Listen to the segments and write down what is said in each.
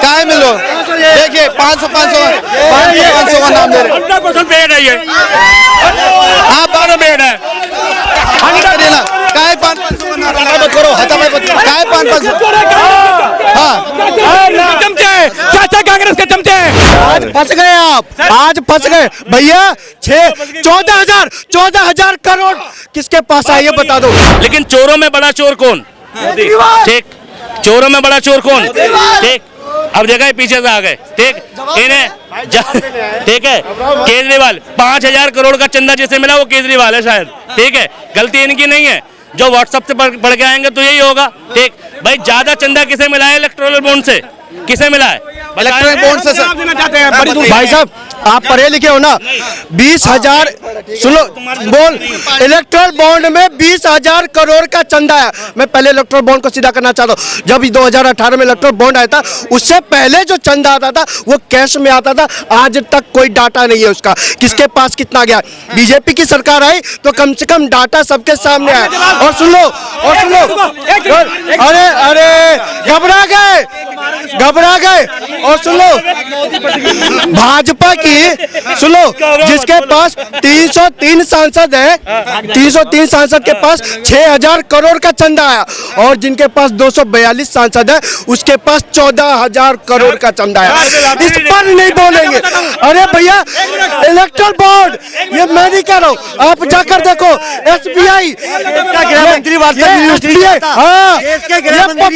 काय मिलो देखिए 500 का नाम दे रहे 100% पेड है ये, आप दोनों पेड है। देना काय 500 का नाम मत करो हता मत काय 500 हाँ चमचे चाचा कांग्रेस के चमचे। आज फंस गए आप, आज फंस गए भैया। 14,000 करोड़ किसके पास है ये बता दो। लेकिन चोरों में बड़ा चोर कौन? ठीक, चोरों में बड़ा चोर कौन? ठीक, अब देखा पीछे से आ गए। ठीक, इन्हें ठीक है, केजरीवाल 5,000 करोड़ का चंदा जिसे मिला वो केजरीवाल है शायद। ठीक है, गलती इनकी नहीं है, जो व्हाट्सएप से पढ़ के आएंगे तो यही होगा। ठीक भाई, ज्यादा चंदा किसे मिला है? इलेक्टोरल बॉन्ड से किसे मिला है? इलेक्ट्रॉनिक बॉन्ड से सर। भाई साहब आप पढ़े लिखे हो ना, 20,000 सुनो बोल, इलेक्ट्रल बॉन्ड में 20,000 करोड़ का चंदा है। मैं पहले इलेक्ट्रल बॉन्ड को सीधा करना चाहता हूँ। जब 2018 में इलेक्ट्रल बॉन्ड आया था उससे पहले जो चंदा आता था वो कैश में आता था। आज तक कोई डाटा नहीं है उसका, किसके पास कितना गया। बीजेपी की सरकार आई तो कम से कम डाटा सबके सामने आया। और सुन लो अरे अरे घबरा गए। और सुन लो भाजपा की, सुन लो जिसके पास 303 सांसद है, 303 सांसद के पास 6,000 करोड़ का चंदा है, और जिनके पास 242 सांसद है उसके पास 14,000 करोड़ का चंदा है। इस पर नहीं बोलेंगे। अरे भैया इलेक्ट्रल बॉन्ड ये मैं नहीं कह रहा हूँ, आप जाकर देखो SBI गृह मंत्री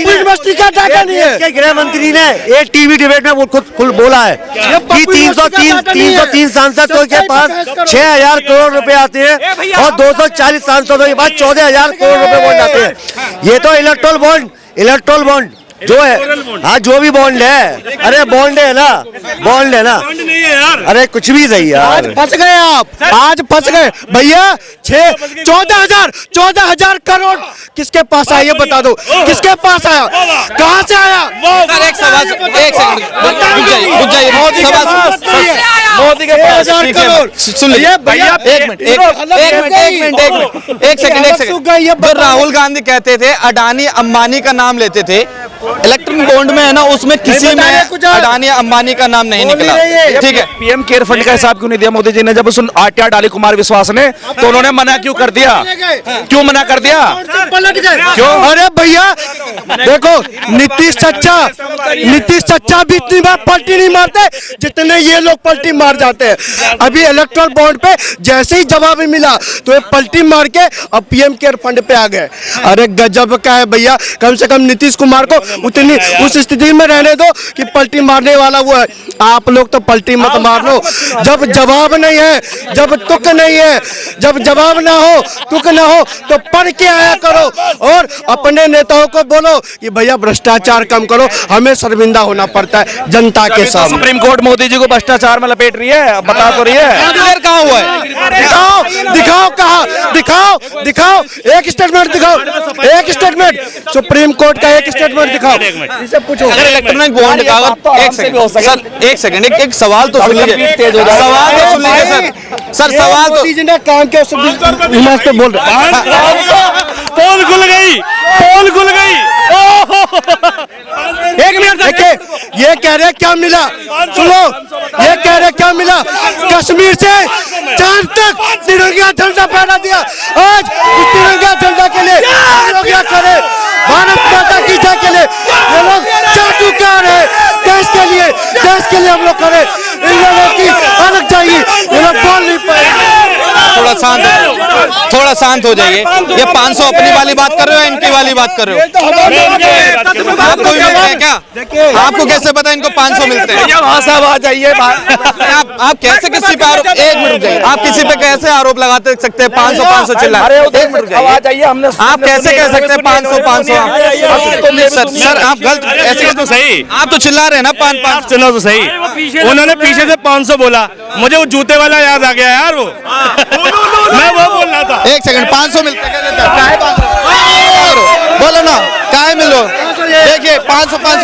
यूनिवर्सिटी का डाटा नहीं है। गृह मंत्री ने एक टीवी डिबेट में खुद बोला है कि 303 सांसदों के पास 6,000 करोड़ रुपए आते हैं और 240 सांसदों के पास 14,000 करोड़ रुपए बॉन्ड आते हैं। ये तो इलेक्ट्रल बॉन्ड जो है, हाँ जो भी बॉन्ड है, अरे बॉन्ड है ना, बॉन्ड है ना, अरे कुछ भी सही यार। आज फंस गए आप, आज फंस गए भैया। 14,000 करोड़ किसके पास आया ये बता दो। किसके पास आया, कहाँ से आया? एक सवाल, एक सेकंड रुक जाइए मोदी के पास सुन लीजिए भैया, एक सेकंड। जो राहुल गांधी कहते थे अडानी अंबानी का नाम लेते थे, इलेक्ट्रॉनिक बॉन्ड में है ना, उसमें किसी में अडानी अंबानी का नाम नहीं निकला। ठीक है, पीएम केयर फंड का हिसाब क्यों नहीं दिया मोदी जी ने? जब उस आट्या डाली कुमार विश्वास ने तो उन्होंने मना क्यों कर दिया? क्यों मना कर दिया? क्यों? अरे भैया देखो, नीतीश चच्चा भी इतनी बार पलटी नहीं मारते जितने ये लोग पलटी मार जाते हैं। अभी इलेक्ट्रल बॉन्ड पे जैसे ही जवाब मिला तो ये पलटी मार के अब पीएम केयर फंड पे आ गए। अरे गजब का है भैया। कम से कम नीतीश कुमार को उतनी उस स्थिति में रहने दो कि पलटी मारने वाला वो है। आप लोग तो पलटी मत मार लो। जब जवाब नहीं है, जब तुक नहीं है, जब जवाब ना हो, तुक ना हो तो पढ़ के आया करो और अपने नेताओं को बोलो कि भैया भ्रष्टाचार कम करो, हमें शर्मिंदा होना पड़ता है जनता के सामने। सुप्रीम कोर्ट मोदी जी को भ्रष्टाचार में लपेट रही है, बता तो रही है। कहाँ हुआ है? दिखाओ कहाँ, दिखाओ एक स्टेटमेंट दिखाओ, एक स्टेटमेंट सुप्रीम कोर्ट का एक स्टेटमेंट दिखाओ। इसे पूछो इलेक्ट्रॉनिक बॉन्ड का एक सेकंड एक सवाल तो सुन लीजिए, सवाल तो सुन लीजिए सर सवाल तो ने काम किया हिमाचल पे बोल रहे। पोल खुल गई। एक मिनट देखिए, ये कह रहे क्या मिला, सुनो ये कह रहे क्या मिला। कश्मीर से चांद तक तिरंगा झंडा फहरा दिया। आज इस तिरंगा झंडा के लिए हम लोग क्या करें? भारत माता की जय के लिए ये लोग जादूगर है। देश के लिए हम लोग करें। इन लोगों की अलग चाहिए, ये लोग बोल नहीं पाए। थोड़ा शांत हो जाइए। ये 500 अपनी वाली बात कर रहे हो, इनकी वाली बात कर रहे हो? आपको भी मिलते हैं क्या? आपको कैसे पता इनको 500 मिलते हैं? आप कैसे किसी पे आरोप, एक मिनट जाइए, आप किसी पे कैसे आरोप लगाते सकते हैं? 500 चिल्ला, एक मिनट जाइए, आप कैसे कह सकते हैं 500? सर आप गलत ऐसे तो सही, आप तो चिल्ला रहे हैं ना 500 सुनो तो सही। उन्होंने पीछे से 500 बोला, मुझे वो जूते वाला याद आ गया यार। वो मैं वो बोल रहा था। एक सेकंड, 500 मिलते हैं बोलो ना, काय मिलो देखिए 500 का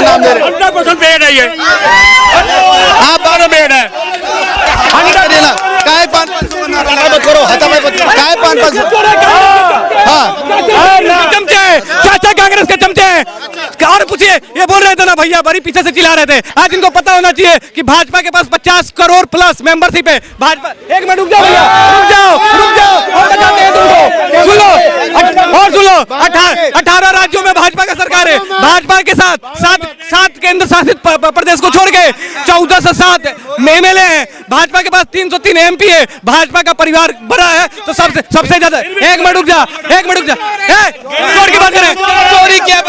नाम दे रहे 100% पेड है ये, आप दोनों पेड है। देना काय 500 का नाम मत करो हता मत काय 500 चमचे चाचा कांग्रेस के चमचे। पूछिए, ये बोल रहे थे ना भैया, बड़ी पीछे से चिल्ला रहे थे। आज इनको पता होना चाहिए कि भाजपा के पास 50 करोड़ प्लस मेंबरशिप है। भाजपा, एक मिनट रुक जाओ भैया, रुक जाओ और बताते हैं तुमको। सुन लो 18 राज्यों में भाजपा का सरकार है। भाजपा के सात केंद्र शासित प्रदेश को छोड़ के 14 से 7 एमएलए हैं। भाजपा के पास 303 एमपी है। भाजपा का परिवार बड़ा है तो सबसे ज्यादा। एक मिनट रुक जा, चोर की बात करें, चोरी क्या?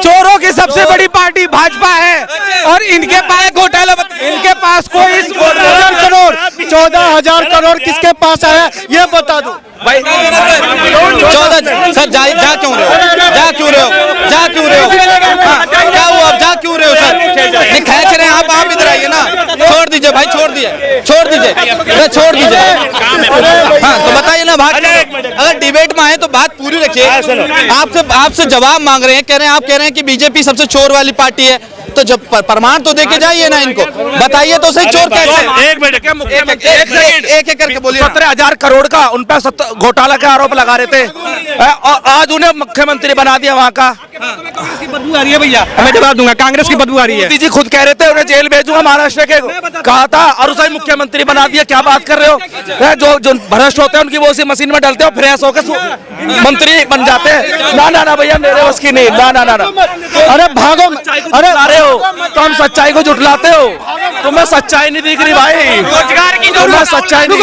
चोरों की सबसे बड़ी पार्टी भाजपा है और इनके पास घोटाला, इनके पास कोई 14,000 करोड़ किसके पास आया ये बता दो भाई। 14 सर जा क्यों रहे हो? जा क्यों रहे हो? क्या हुआ? अब जा क्यों रहे हो सर? नहीं खींच रहे हैं आप इधर आइए ना। छोड़ दीजिए भाई, छोड़ दीजिए। हाँ तो बताइए ना, अगर डिबेट में आए तो बात पूरी रखिए। आपसे जवाब मांग रहे हैं, आप कह रहे हैं कि बीजेपी सबसे चोर वाली पार्टी है, तो जब प्रमाण तो देके जाइए ना इनको, बताइए तो सही चोर कैसे? एक मिनट, एक करके बोलिए। 17,000 करोड़ का उन पर घोटाला का आरोप लगा रहे थे और आज उन्हें मुख्यमंत्री बना दिया वहाँ का। कांग्रेस की बदबू आ रही है भैया, मैं जवाब दूंगा। कांग्रेस की बदबू आ रही है। मोदी जी खुद कह रहे थे उन्हें जेल भेजूंगा महाराष्ट्र के, कहा था और उसे मुख्यमंत्री बना दिया। क्या बात कर रहे हो? जो भ्रष्ट होते हैं उनकी वो उसी मशीन में डालते हो, फ्रेश होकर मंत्री बन जाते हैं। ना भैया मेरे बस की नहीं। ना अरे भागो, अरे रहे हो तो हम सच्चाई को जुटलाते हो। तुम्हें सच्चाई नहीं दिख रही भाई, रोजगार की तुम्हें सच्चाई नहीं।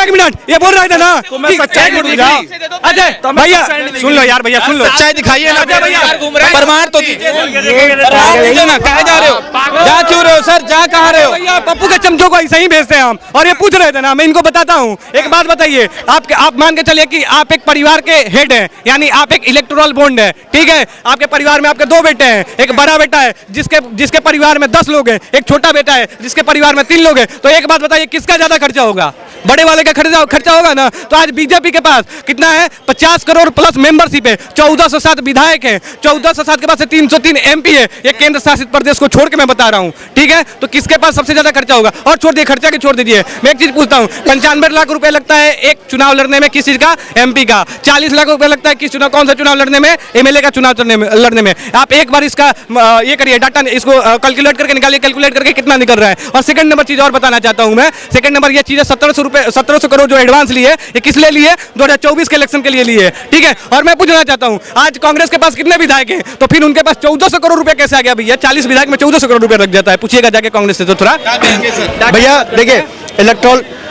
एक मिनट, ये बोल रहे थे ना तुम्हें सच्चाई नहीं दिख रही। अजय भैया सुन लो यार, भैया सुन लो, सच्चाई दिखाइए ना भैया, प्रमाण तो दीजिए ना। कहाँ जा रहे हो? जा क्यों रहे हो सर? जा कहाँ रहे हो? भैया पप्पू के चमचों को ऐसे ही भेजते हैं हम। और ये पूछ रहे थे ना, मैं इनको बताता हूँ। एक बात बताइए, आप मान के चलिए कि आप एक परिवार के हेड हैं, यानी आप एक इलेक्टोरल बॉन्ड है, ठीक है। आपके परिवार में आपके 2 बेटे हैं, एक बड़ा बेटा है जिसके परिवार में 10 लोग हैं, एक छोटा बेटा है जिसके परिवार में 3 लोग हैं। तो एक बात बताइए, किसका ज्यादा खर्चा होगा? बड़े वाले का खर्चा होगा ना। तो आज बीजेपी के पास कितना है? 50 करोड़ प्लस मेंबरशिप है, 14 से 7 विधायक हैं, 14 से 7 के पास 303 एमपी है। ये केंद्र शासित प्रदेश को छोड़ के मैं बता रहा हूँ, ठीक है। तो किसके पास सबसे ज्यादा खर्चा होगा? और छोड़ दीजिए, मैं एक चीज पूछता हूँ, 95 लाख रुपए लगता है एक चुनाव लड़ने में, किस चीज का? एमपी का। 40 लाख रुपए लगता है किस चुनाव, कौन सा चुनाव लड़ने में? एमएलए का चुनाव लड़ने में। आप एक बार इसका ये करिए, डाटा इसको कैलकुलेट करके निकालिए, कैलकुलेट करके कितना निकल रहा है। और सेकंड नंबर चीज और बताना चाहता हूं मैं, सेकंड नंबर ये चीजें 1700 करोड़ जो एडवांस लिए, ये किस लिए लिए? 2024 के इलेक्शन के लिए लिए, ठीक है। और मैं पूछना चाहता हूं, आज कांग्रेस के पास कितने विधायक हैं? तो फिर उनके पास 1400 करोड़ रुपए कैसे आ गया भैया? 40 विधायक में 1400 करोड़ रुपए लग जाता है। पूछिएगा जाके कांग्रेस से तो थोड़ा। भैया देखिए,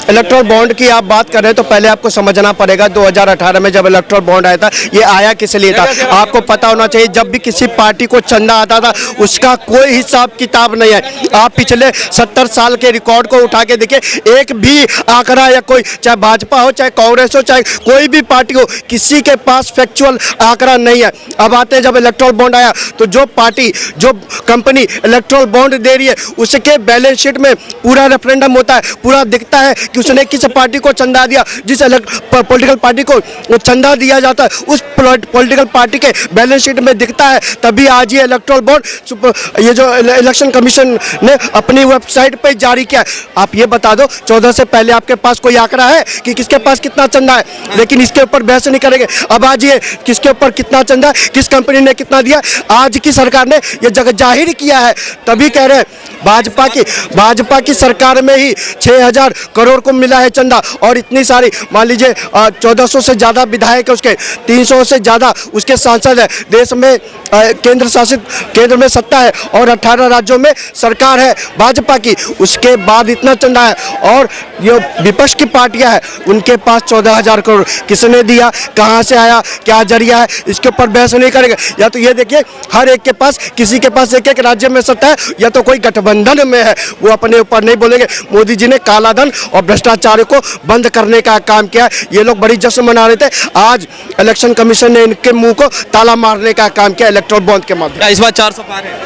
इलेक्ट्रल बॉन्ड की आप बात कर रहे हैं तो पहले आपको समझना पड़ेगा 2018 में जब इलेक्ट्रल बॉन्ड आया था, ये आया किस लिए था? आपको पता होना चाहिए, जब भी किसी पार्टी को चंदा आता था उसका कोई हिसाब किताब नहीं है। आप पिछले 70 साल के रिकॉर्ड को उठा के देखिए, एक भी आंकड़ा या कोई, चाहे भाजपा हो, चाहे कांग्रेस हो, चाहे कोई भी पार्टी हो, किसी के पास फैक्चुअल आंकड़ा नहीं है। अब आते हैं, जब इलेक्ट्रल बॉन्ड आया तो जो पार्टी, जो कंपनी इलेक्ट्रल बॉन्ड दे रही है उसके बैलेंस शीट में पूरा रेफरेंडम होता है, पूरा दिखता है कि उसने किस पार्टी को चंदा दिया। जिस पॉलिटिकल पार्टी को वो चंदा दिया जाता है उस पॉलिटिकल पार्टी के बैलेंस शीट में दिखता है। तभी आज ये इलेक्ट्रल बॉन्ड, ये जो इलेक्शन कमीशन ने अपनी वेबसाइट पे जारी किया। आप ये बता दो, 14 से पहले आपके पास कोई आंकड़ा है कि किसके पास कितना चंदा है? लेकिन इसके ऊपर बहस नहीं करेंगे। अब आज ये किसके ऊपर कितना चंदा, किस कंपनी ने कितना दिया, आज की सरकार ने ये जगह जाहिर किया है। तभी कह रहे हैं भाजपा की सरकार में ही 6000 करोड़ को मिला है चंदा। और इतनी सारी, मान लीजिए 1400 से ज़्यादा विधायक है उसके, 300 से ज़्यादा उसके सांसद है। देश में केंद्र में सत्ता है और 18 राज्यों में सरकार है भाजपा की, उसके बाद इतना चंदा है। और ये विपक्ष की पार्टियां हैं, उनके पास 14,000 करोड़ किसने दिया, कहाँ से आया, क्या जरिया है, इसके ऊपर बहस नहीं करेंगे। या तो ये देखिए, हर एक के पास, किसी के पास एक राज्य में सत्ता है, या तो कोई गठबंधन में है, वो अपने ऊपर नहीं बोलेंगे। मोदी जी ने काला धन और भ्रष्टाचार को बंद करने का काम किया। ये लोग बड़ी जश्न मना रहे थे, आज इलेक्शन कमीशन ने इनके मुंह को ताला मारने का काम किया इलेक्ट्रल बॉन्ड के माध्यम। इस बार 400 पार है।